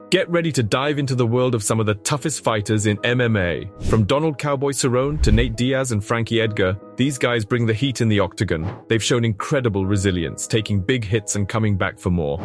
Get ready to dive into the world of some of the toughest fighters in MMA. From Donald "Cowboy" Cerrone to Nate Diaz and Frankie Edgar, these guys bring the heat in the octagon. They've shown incredible resilience, taking big hits and coming back for more.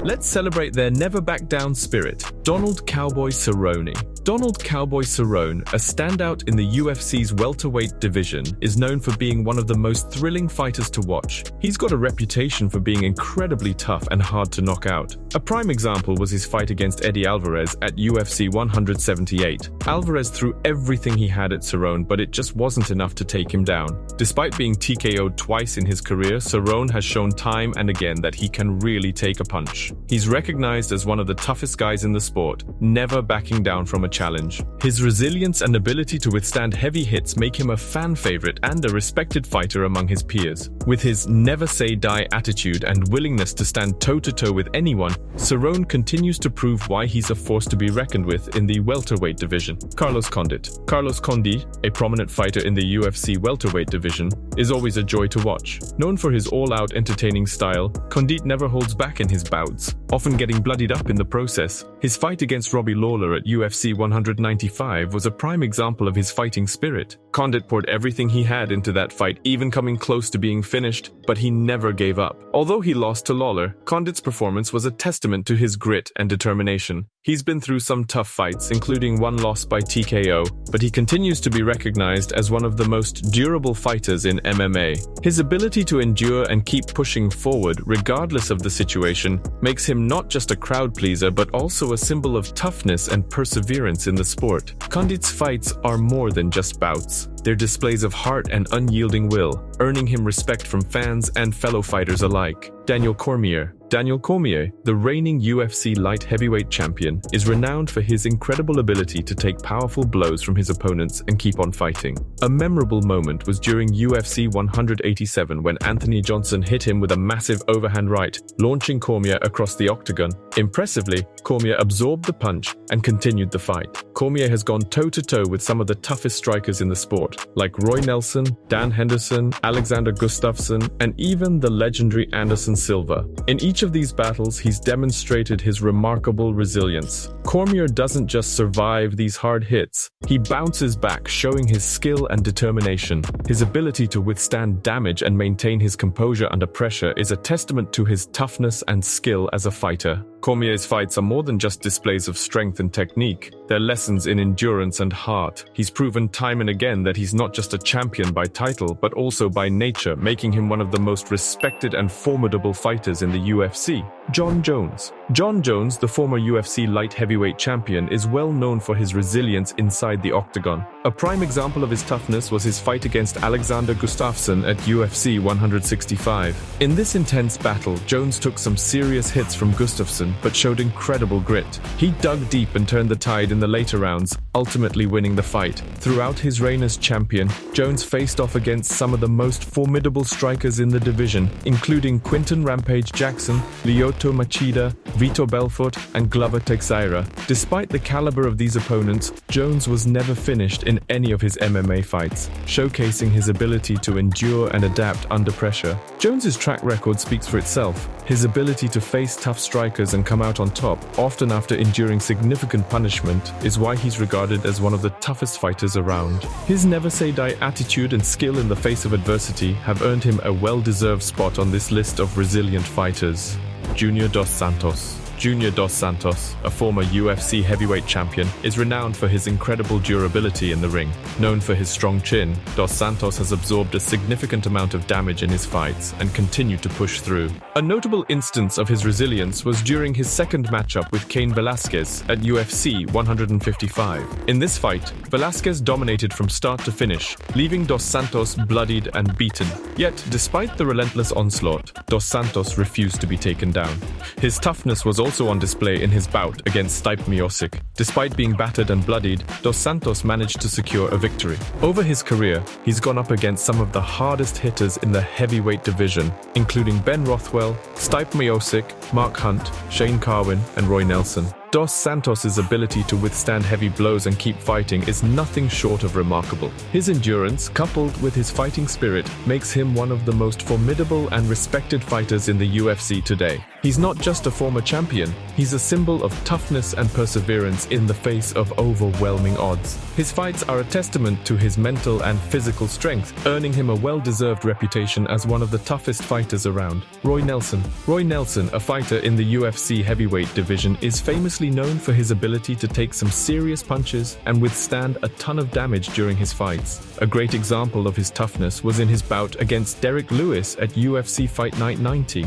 Let's celebrate their never-back-down spirit. Donald "Cowboy" Cerrone. Donald "Cowboy" Cerrone, a standout in the UFC's welterweight division, is known for being one of the most thrilling fighters to watch. He's got a reputation for being incredibly tough and hard to knock out. A prime example was his fight against Eddie Alvarez at UFC 178. Alvarez threw everything he had at Cerrone, but it just wasn't enough to take him down. Despite being TKO'd twice in his career, Cerrone has shown time and again that he can really take a punch. He's recognized as one of the toughest guys in the sport, never backing down from a challenge. His resilience and ability to withstand heavy hits make him a fan favorite and a respected fighter among his peers. With his never-say-die attitude and willingness to stand toe-to-toe with anyone, Cerrone continues to prove why he's a force to be reckoned with in the welterweight division. Carlos Condit. Carlos Condit, a prominent fighter in the UFC welterweight division, is always a joy to watch. Known for his all-out entertaining style, Condit never holds back in his bouts, often getting bloodied up in the process. His fight against Robbie Lawler at UFC 195 was a prime example of his fighting spirit. Condit poured everything he had into that fight, even coming close to being finished, but he never gave up. Although he lost to Lawler, Condit's performance was a testament to his grit and determination. He's been through some tough fights, including one loss by TKO, but he continues to be recognized as one of the most durable fighters in MMA. His ability to endure and keep pushing forward, regardless of the situation, makes him not just a crowd pleaser, but also a symbol of toughness and perseverance in the sport. Condit's fights are more than just bouts. They're displays of heart and unyielding will, earning him respect from fans and fellow fighters alike. Daniel Cormier. Daniel Cormier, the reigning UFC light heavyweight champion, is renowned for his incredible ability to take powerful blows from his opponents and keep on fighting. A memorable moment was during UFC 187 when Anthony Johnson hit him with a massive overhand right, launching Cormier across the octagon. Impressively, Cormier absorbed the punch and continued the fight. Cormier has gone toe-to-toe with some of the toughest strikers in the sport, like Roy Nelson, Dan Henderson, Alexander Gustafsson, and even the legendary Anderson Silva. In each of these battles, he's demonstrated his remarkable resilience. Cormier doesn't just survive these hard hits, he bounces back, showing his skill and determination. His ability to withstand damage and maintain his composure under pressure is a testament to his toughness and skill as a fighter. Cormier's fights are more than just displays of strength and technique. They're lessons in endurance and heart. He's proven time and again that he's not just a champion by title, but also by nature, making him one of the most respected and formidable fighters in the UFC. Jon Jones. Jon Jones, the former UFC light heavyweight champion, is well known for his resilience inside the octagon. A prime example of his toughness was his fight against Alexander Gustafsson at UFC 165. In this intense battle, Jones took some serious hits from Gustafsson, but showed incredible grit. He dug deep and turned the tide in the later rounds, ultimately winning the fight. Throughout his reign as champion, Jones faced off against some of the most formidable strikers in the division, including Quinton "Rampage" Jackson, Lyoto Machida, Vitor Belfort, and Glover Teixeira. Despite the caliber of these opponents, Jones was never finished in any of his MMA fights, showcasing his ability to endure and adapt under pressure. Jones's track record speaks for itself. His ability to face tough strikers and come out on top, often after enduring significant punishment, is why he's regarded as one of the toughest fighters around. His never-say-die attitude and skill in the face of adversity have earned him a well-deserved spot on this list of resilient fighters. Junior Dos Santos. Junior Dos Santos, a former UFC heavyweight champion, is renowned for his incredible durability in the ring. Known for his strong chin, Dos Santos has absorbed a significant amount of damage in his fights and continued to push through. A notable instance of his resilience was during his second matchup with Cain Velasquez at UFC 155. In this fight, Velasquez dominated from start to finish, leaving Dos Santos bloodied and beaten. Yet, despite the relentless onslaught, Dos Santos refused to be taken down. His toughness was also on display in his bout against Stipe Miocic. Despite being battered and bloodied, Dos Santos managed to secure a victory. Over his career, he's gone up against some of the hardest hitters in the heavyweight division, including Ben Rothwell, Stipe Miocic, Mark Hunt, Shane Carwin, and Roy Nelson. Dos Santos's ability to withstand heavy blows and keep fighting is nothing short of remarkable. His endurance, coupled with his fighting spirit, makes him one of the most formidable and respected fighters in the UFC today. He's not just a former champion, he's a symbol of toughness and perseverance in the face of overwhelming odds. His fights are a testament to his mental and physical strength, earning him a well-deserved reputation as one of the toughest fighters around. Roy Nelson. Roy Nelson, a fighter in the UFC heavyweight division, is famously known for his ability to take some serious punches and withstand a ton of damage during his fights. A great example of his toughness was in his bout against Derek Lewis at UFC Fight Night 90.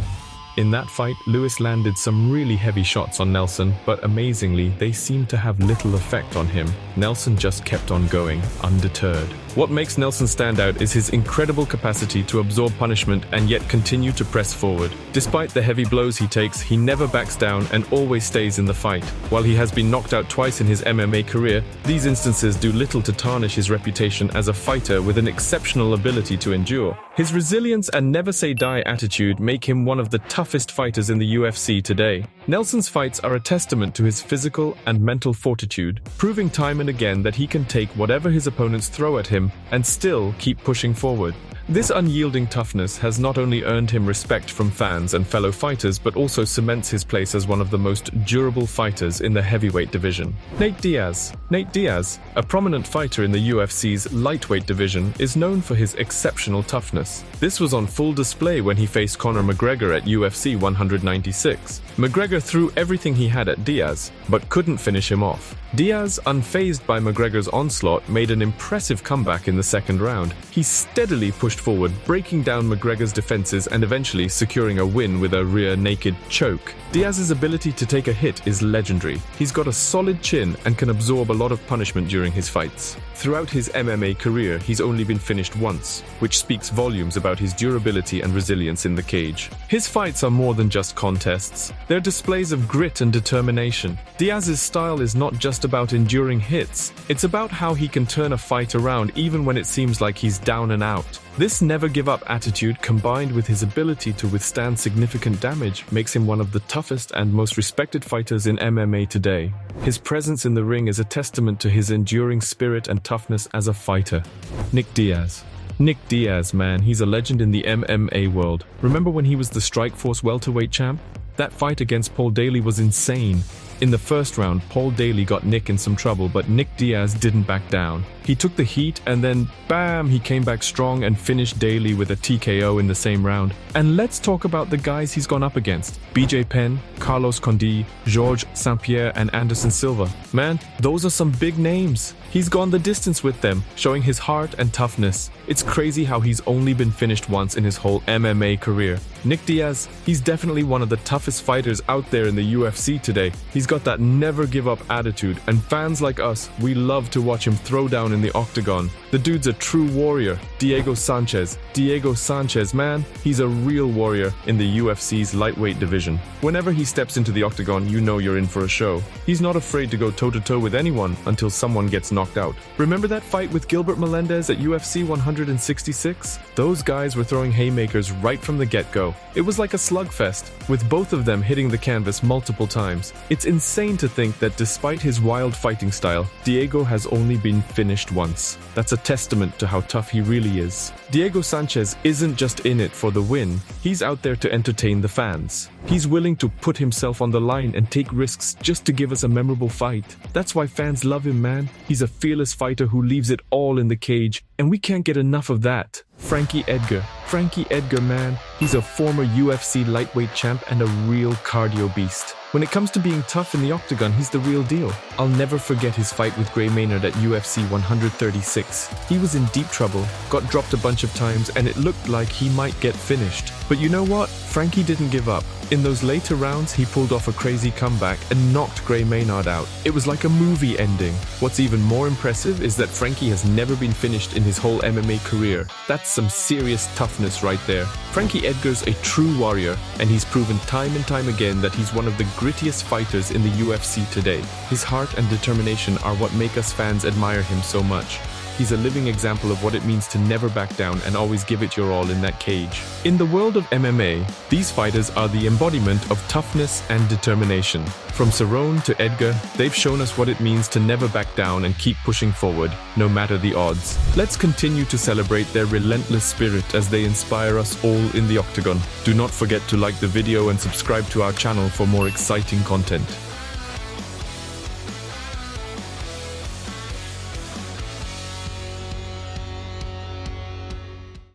In that fight, Lewis landed some really heavy shots on Nelson, but amazingly, they seemed to have little effect on him. Nelson just kept on going, undeterred. What makes Nelson stand out is his incredible capacity to absorb punishment and yet continue to press forward. Despite the heavy blows he takes, he never backs down and always stays in the fight. While he has been knocked out twice in his MMA career, these instances do little to tarnish his reputation as a fighter with an exceptional ability to endure. His resilience and never-say-die attitude make him one of the toughest fighters in the UFC today. Nelson's fights are a testament to his physical and mental fortitude, proving time and again that he can take whatever his opponents throw at him and still keep pushing forward. This unyielding toughness has not only earned him respect from fans and fellow fighters, but also cements his place as one of the most durable fighters in the heavyweight division. Nate Diaz. Nate Diaz, a prominent fighter in the UFC's lightweight division, is known for his exceptional toughness. This was on full display when he faced Conor McGregor at UFC 196. McGregor threw everything he had at Diaz, but couldn't finish him off. Diaz, unfazed by McGregor's onslaught, made an impressive comeback in the second round. He steadily pushed forward, breaking down McGregor's defenses and eventually securing a win with a rear naked choke. Diaz's ability to take a hit is legendary. He's got a solid chin and can absorb a lot of punishment during his fights. Throughout his MMA career, he's only been finished once, which speaks volumes about his durability and resilience in the cage. His fights are more than just contests. They're displays of grit and determination. Diaz's style is not just about enduring hits. It's about how he can turn a fight around even when it seems like he's down and out. This never-give-up attitude, combined with his ability to withstand significant damage, makes him one of the toughest and most respected fighters in MMA today. His presence in the ring is a testament to his enduring spirit and toughness as a fighter. Nick Diaz. Nick Diaz, man, he's a legend in the MMA world. Remember when he was the Strikeforce welterweight champ? That fight against Paul Daly was insane. In the first round, Paul Daly got Nick in some trouble, but Nick Diaz didn't back down. He took the heat and then, bam, he came back strong and finished Daly with a TKO in the same round. And let's talk about the guys he's gone up against. BJ Penn, Carlos Condit, Georges St-Pierre and Anderson Silva. Man, those are some big names. He's gone the distance with them, showing his heart and toughness. It's crazy how he's only been finished once in his whole MMA career. Nick Diaz, he's definitely one of the toughest fighters out there in the UFC today. He's got that never-give-up attitude, and fans like us, we love to watch him throw down in the octagon. The dude's a true warrior. Diego Sanchez, man, he's a real warrior in the UFC's lightweight division. Whenever he steps into the octagon, you know you're in for a show. He's not afraid to go toe-to-toe with anyone until someone gets knocked out. Remember that fight with Gilbert Melendez at UFC 166? Those guys were throwing haymakers right from the get-go. It was like a slugfest, with both of them hitting the canvas multiple times. It's insane to think that despite his wild fighting style, Diego has only been finished once. That's a testament to how tough he really is. Diego Sanchez isn't just in it for the win, he's out there to entertain the fans. He's willing to put himself on the line and take risks just to give us a memorable fight. That's why fans love him, man. He's a fearless fighter who leaves it all in the cage, and we can't get enough of that. Frankie Edgar, man, he's a former UFC lightweight champ and a real cardio beast. When it comes to being tough in the octagon, he's the real deal. I'll never forget his fight with Gray Maynard at UFC 136. He was in deep trouble, got dropped a bunch of times, and it looked like he might get finished. But you know what? Frankie didn't give up. In those later rounds, he pulled off a crazy comeback and knocked Gray Maynard out. It was like a movie ending. What's even more impressive is that Frankie has never been finished in his whole MMA career. That's some serious toughness right there. Frankie Edgar's a true warrior, and he's proven time and time again that he's one of the grittiest fighters in the UFC today. His heart and determination are what make us fans admire him so much. He's a living example of what it means to never back down and always give it your all in that cage. In the world of MMA, these fighters are the embodiment of toughness and determination. From Cerrone to Edgar, they've shown us what it means to never back down and keep pushing forward, no matter the odds. Let's continue to celebrate their relentless spirit as they inspire us all in the octagon. Do not forget to like the video and subscribe to our channel for more exciting content.